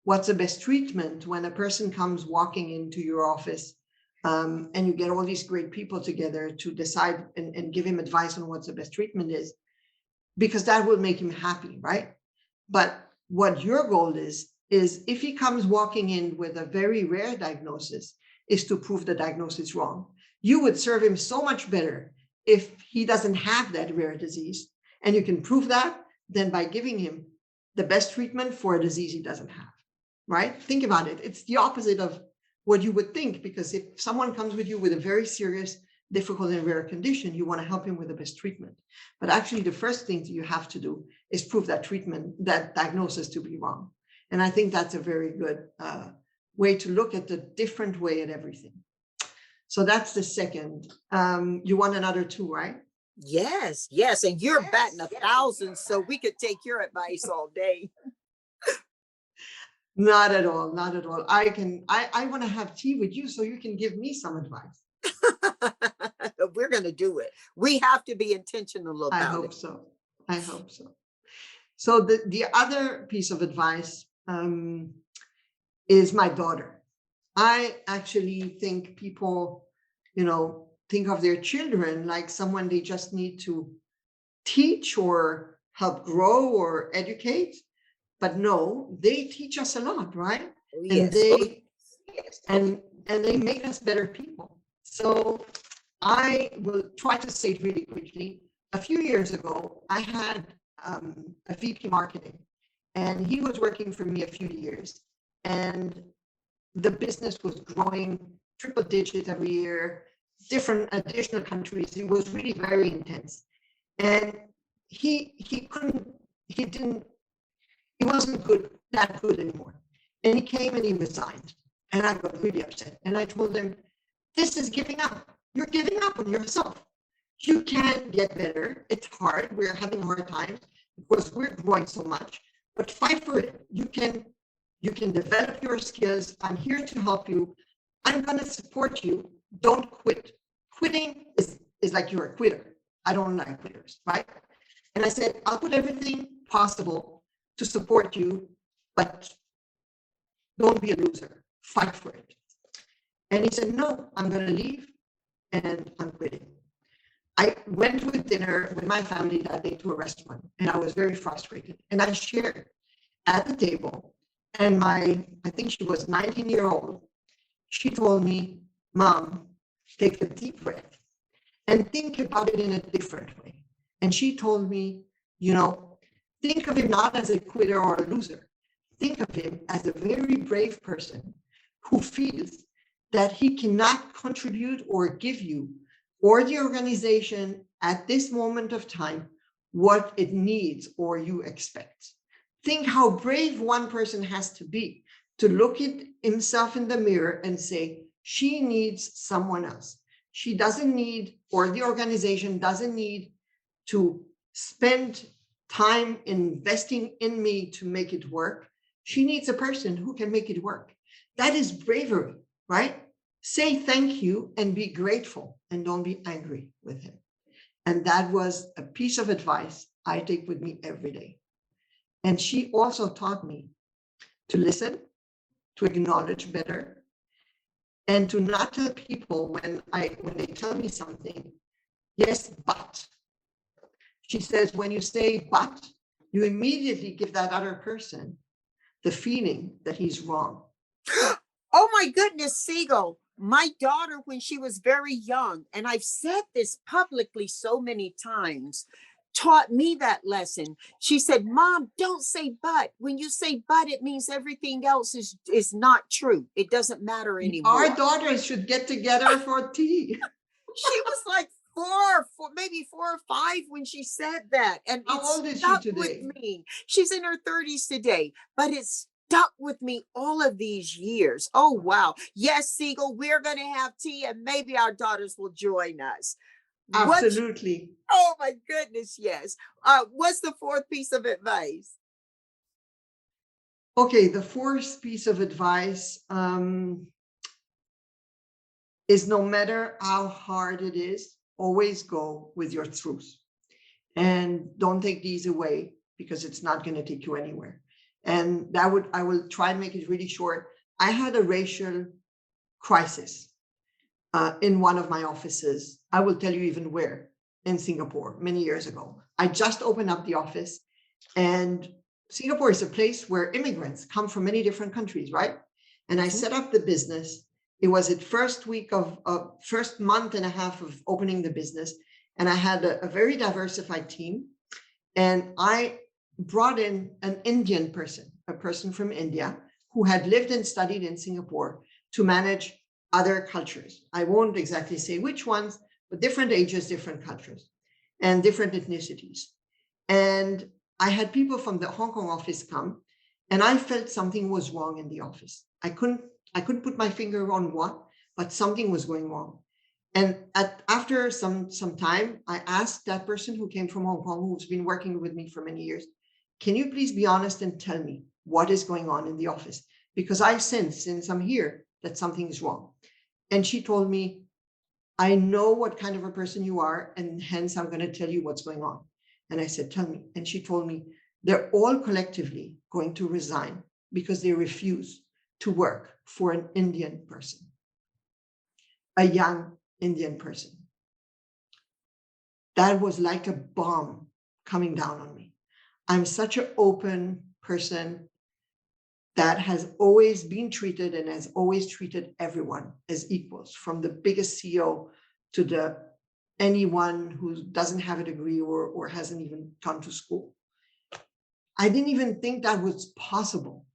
what's the best treatment when a person comes walking into your office, and you get all these great people together to decide and give him advice on what's the best treatment is, because that will make him happy, right? But what your goal is if he comes walking in with a very rare diagnosis, is to prove the diagnosis wrong. You would serve him so much better if he doesn't have that rare disease, and you can prove that, than by giving him the best treatment for a disease he doesn't have, right? Think about it. It's the opposite of what you would think, because if someone comes with you with a very serious, difficult and rare condition, you want to help him with the best treatment. But actually the first thing that you have to do is prove that that diagnosis to be wrong. And I think that's a very good way to look at the different way at everything. So that's the second. You want another 2, right? Yes. And you're batting 1,000, so we could take your advice all day. Not at all. I want to have tea with you so you can give me some advice. We're going to do it. We have to be intentional about it. I hope so. So the other piece of advice is my daughter. I actually think people, think of their children like someone they just need to teach or help grow or educate, but no, they teach us a lot, right? Oh, And yes. Oh, they yes. and they make us better people. So I will try to say it really quickly. A few years ago, I had a VP marketing, and he was working for me a few years, and the business was growing triple digits every year, different additional countries. It was really very intense, and he couldn't, he didn't, he wasn't that good anymore. And he came and he resigned, and I got really upset. And I told him, "This is giving up. You're giving up on yourself. You can get better. It's hard. We're having hard times because we're growing so much. But fight for it. You can develop your skills. I'm here to help you. I'm going to support you. Don't quit. Quitting is like you're a quitter. I don't like quitters, right?" And I said, "I'll put everything possible to support you, but don't be a loser. Fight for it." And he said, "No, I'm going to leave and I'm quitting." I went to a dinner with my family that day to a restaurant, and I was very frustrated. And I shared at the table, and I think she was 19-year-old, she told me, "Mom, take a deep breath and think about it in a different way." And she told me, think of him not as a quitter or a loser. Think of him as a very brave person who feels that he cannot contribute or give you or the organization at this moment of time what it needs or you expect. Think how brave one person has to be to look at himself in the mirror and say, she needs someone else. She doesn't need, or the organization doesn't need to spend time investing in me to make it work. She needs a person who can make it work. That is bravery, right? Say thank you and be grateful and don't be angry with him. And that was a piece of advice I take with me every day. And she also taught me to listen, to acknowledge better, and to not tell people when they tell me something, yes, but. She says, when you say but, you immediately give that other person the feeling that he's wrong. Oh my goodness, Sigal. My daughter, when she was very young, and I've said this publicly so many times, taught me that lesson. She said, "Mom, don't say but. When you say but, it means everything else is not true. It doesn't matter anymore." Our daughters should get together for tea. She was like maybe 4 or 5 when she said that. And How it old is she stuck today? with me. She's in her 30s today, but it's stuck with me all of these years. Oh, wow. Yes, Sigal, we're going to have tea and maybe our daughters will join us. Absolutely. Oh, my goodness, yes. What's the fourth piece of advice? Okay, the fourth piece of advice is no matter how hard it is, always go with your truth. And don't take these away because it's not going to take you anywhere. And I will try and make it really short. I had a racial crisis in one of my offices. I will tell you even where, in Singapore, many years ago. I just opened up the office, and Singapore is a place where immigrants come from many different countries, right? And I set up the business. It was the first month and a half of opening the business. And I had a very diversified team. And I brought in an Indian person, a person from India who had lived and studied in Singapore to manage other cultures. I won't exactly say which ones, but different ages, different cultures, and different ethnicities. And I had people from the Hong Kong office come, and I felt something was wrong in the office. I couldn't put my finger on what, but something was going wrong. And after some time, I asked that person who came from Hong Kong, who's been working with me for many years, can you please be honest and tell me what is going on in the office? Because I sense, since I'm here, that something is wrong. And she told me, I know what kind of a person you are, and hence I'm going to tell you what's going on. And I said, tell me. And she told me, they're all collectively going to resign because they refuse to work for an Indian person, a young Indian person. That was like a bomb coming down on me. I'm such an open person that has always been treated and has always treated everyone as equals, from the biggest CEO to the anyone who doesn't have a degree or hasn't even gone to school. I didn't even think that was possible.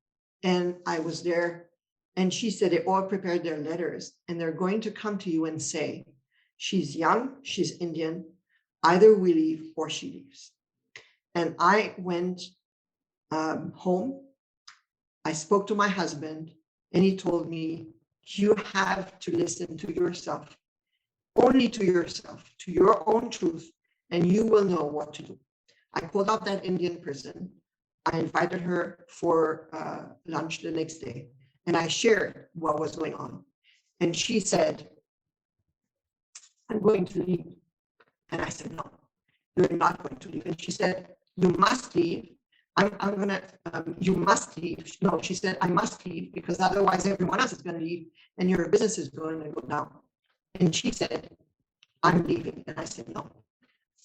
And I was there, and she said they all prepared their letters, and they're going to come to you and say, she's young, she's Indian, either we leave or she leaves. And I went home. I spoke to my husband, and he told me, you have to listen to yourself, only to yourself, to your own truth, and you will know what to do. I called out that Indian person. I invited her for lunch the next day, and I shared what was going on. And she said, I'm going to leave. And I said, no, you're not going to leave. And she said, you must leave. You must leave. No, she said, I must leave because otherwise everyone else is going to leave and your business is going to go down. And she said, I'm leaving. And I said, no,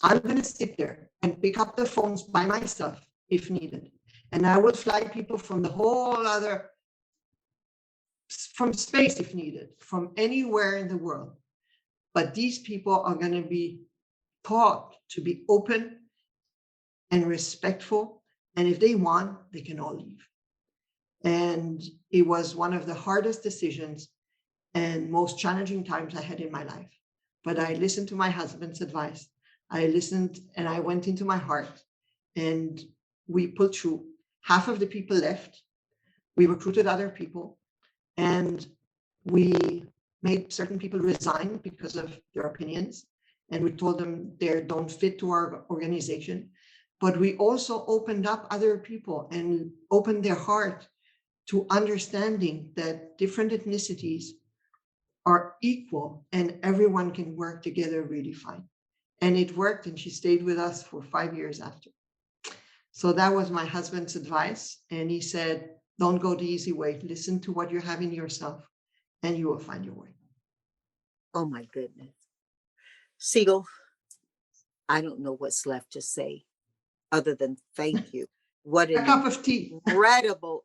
I'm going to sit there and pick up the phones by myself if needed. And I will fly people from the whole other, from space if needed, from anywhere in the world. But these people are going to be taught to be open and respectful. And if they want, they can all leave. And it was one of the hardest decisions and most challenging times I had in my life. But I listened to my husband's advice. I listened and I went into my heart, and we pulled through. Half of the people left. We recruited other people, and we made certain people resign because of their opinions. And we told them they don't fit to our organization. But we also opened up other people and opened their heart to understanding that different ethnicities are equal and everyone can work together really fine. And it worked, and she stayed with us for 5 years after. So that was my husband's advice. And he said, don't go the easy way. Listen to what you have in yourself and you will find your way. Oh my goodness. Sigal, I don't know what's left to say other than thank you. What A cup of tea. Incredible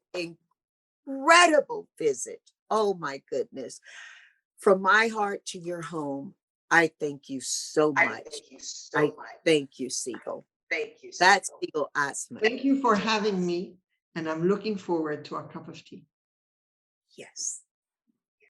visit. Oh my goodness. From my heart to your home, I thank you so much. I thank you, Sigal. Thank you. That's Sigal Atzmon. Thank you for having me, and I'm looking forward to a cup of tea. Yes.